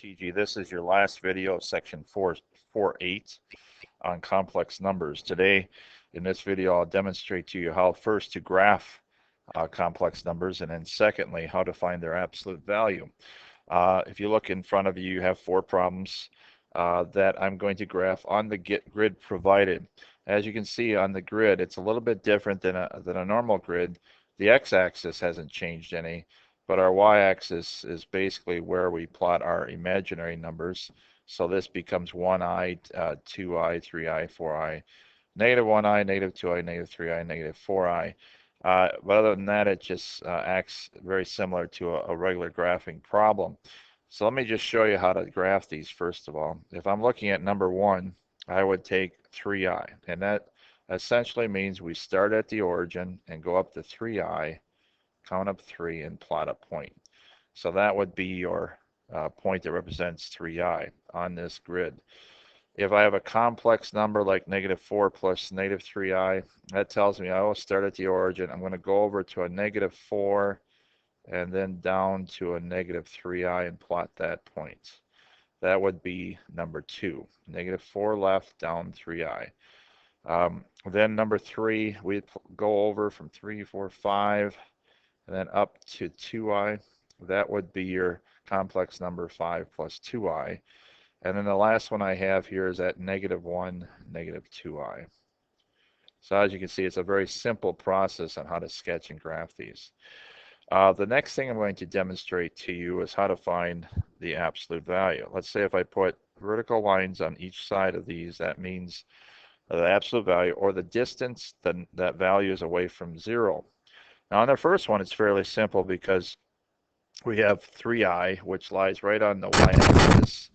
TG. This is your last video of section 4.8 on complex numbers. Today, in this video, I'll demonstrate to you how first to graph complex numbers, and then secondly, how to find their absolute value. If you look in front of you, you have 4 problems that I'm going to graph on the grid provided. As you can see on the grid, it's a little bit different than a normal grid. The x-axis hasn't changed any, but our y-axis is basically where we plot our imaginary numbers. So this becomes 1i, 2i, 3i, 4i, negative 1i, negative 2i, negative 3i, negative 4i. But other than that, it just acts very similar to a regular graphing problem. So let me just show you how to graph these first of all. If I'm looking at number 1, I would take 3i, and that essentially means we start at the origin and go up to 3i, count up 3, and plot a point. So that would be your point that represents 3i on this grid. If I have a complex number like negative 4 plus negative 3i, that tells me I will start at the origin. I'm going to go over to a negative 4 and then down to a negative 3i and plot that point. That would be number 2. Negative 4 left, down 3i. Then number 3, we go over from 3, 4, 5, and then up to 2i. That would be your complex number 5 plus 2i. And then the last one I have here is at negative 1, negative 2i. So as you can see, it's a very simple process on how to sketch and graph these. The next thing I'm going to demonstrate to you is how to find the absolute value. Let's say if I put vertical lines on each side of these, that means the absolute value or the distance that value is away from 0. Now on the first one, it's fairly simple because we have 3i, which lies right on the y-axis.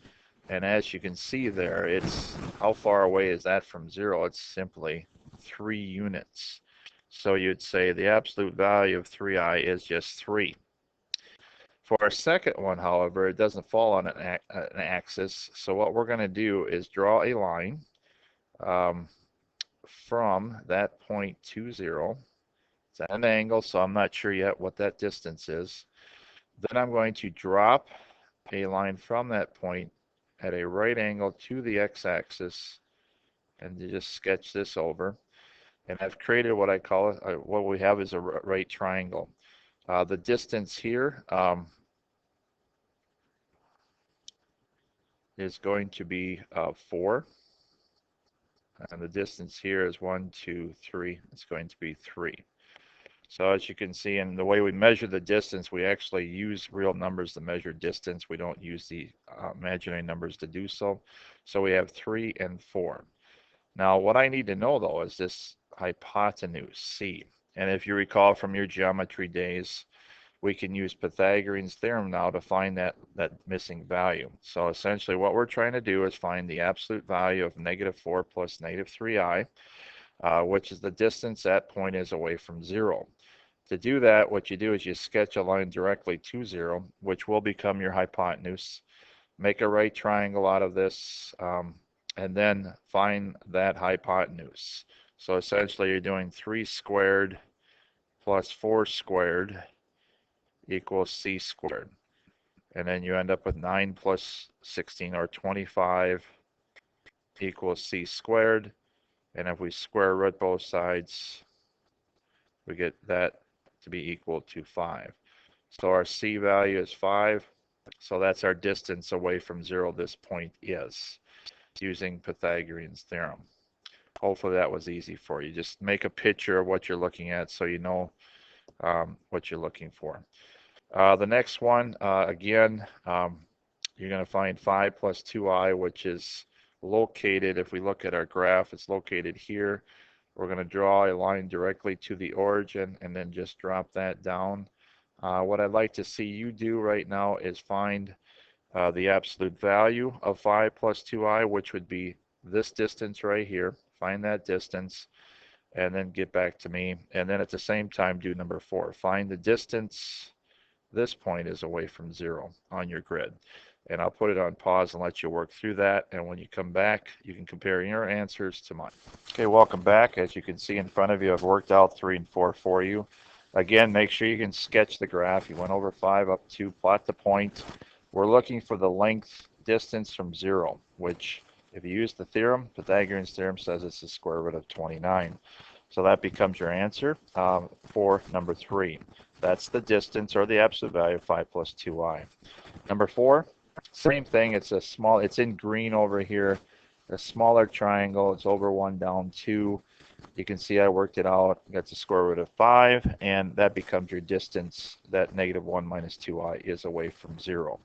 And as you can see there, it's how far away is that from 0? It's simply 3 units. So you'd say the absolute value of 3i is just 3. For our second one, however, it doesn't fall on an axis. So what we're going to do is draw a line from that point to 0. It's at an angle, so I'm not sure yet what that distance is. Then I'm going to drop a line from that point at a right angle to the x-axis and just sketch this over. And I've created what I call it, what we have is a right triangle. The distance here is going to be 4. And the distance here is 1, 2, 3. It's going to be 3. So as you can see, in the way we measure the distance, we actually use real numbers to measure distance. We don't use the imaginary numbers to do so. So we have 3 and 4. Now what I need to know though is this hypotenuse, C. And if you recall from your geometry days, we can use Pythagorean's theorem now to find that missing value. So essentially what we're trying to do is find the absolute value of negative 4 plus negative 3i, which is the distance that point is away from 0. To do that, what you do is you sketch a line directly to 0, which will become your hypotenuse. Make a right triangle out of this, and then find that hypotenuse. So essentially you're doing 3 squared plus 4 squared equals c squared. And then you end up with 9 plus 16, or 25, equals c squared. And if we square root both sides, we get that to be equal to 5. So our c value is 5. So that's our distance away from 0 this point is, using Pythagorean's theorem. Hopefully that was easy for you. Just make a picture of what you're looking at so you know what you're looking for. The next one, again, you're going to find 5 plus 2i, which is located, if we look at our graph, it's located here. We're going to draw a line directly to the origin and then just drop that down. What I'd like to see you do right now is find the absolute value of 5 plus 2i, which would be this distance right here. Find that distance and then get back to me. And then at the same time do number 4. Find the distance this point is away from 0 on your grid. And I'll put it on pause and let you work through that. And when you come back, you can compare your answers to mine. Okay, welcome back. As you can see in front of you, I've worked out 3 and 4 for you. Again, make sure you can sketch the graph. You went over 5 up to plot the point. we're looking for the length distance from 0, which if you use the theorem, Pythagorean's theorem says it's the square root of 29. So that becomes your answer for number 3. That's the distance, or the absolute value of 5 plus 2i. Number 4, same thing. It's a small, it's in green over here, a smaller triangle. It's over 1 down 2. You can see I worked it out. That's the square root of 5, and that becomes your distance that -1 minus 2i is away from 0.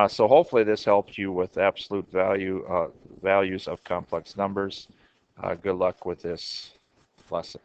So hopefully this helped you with absolute values of complex numbers. Good luck with this lesson.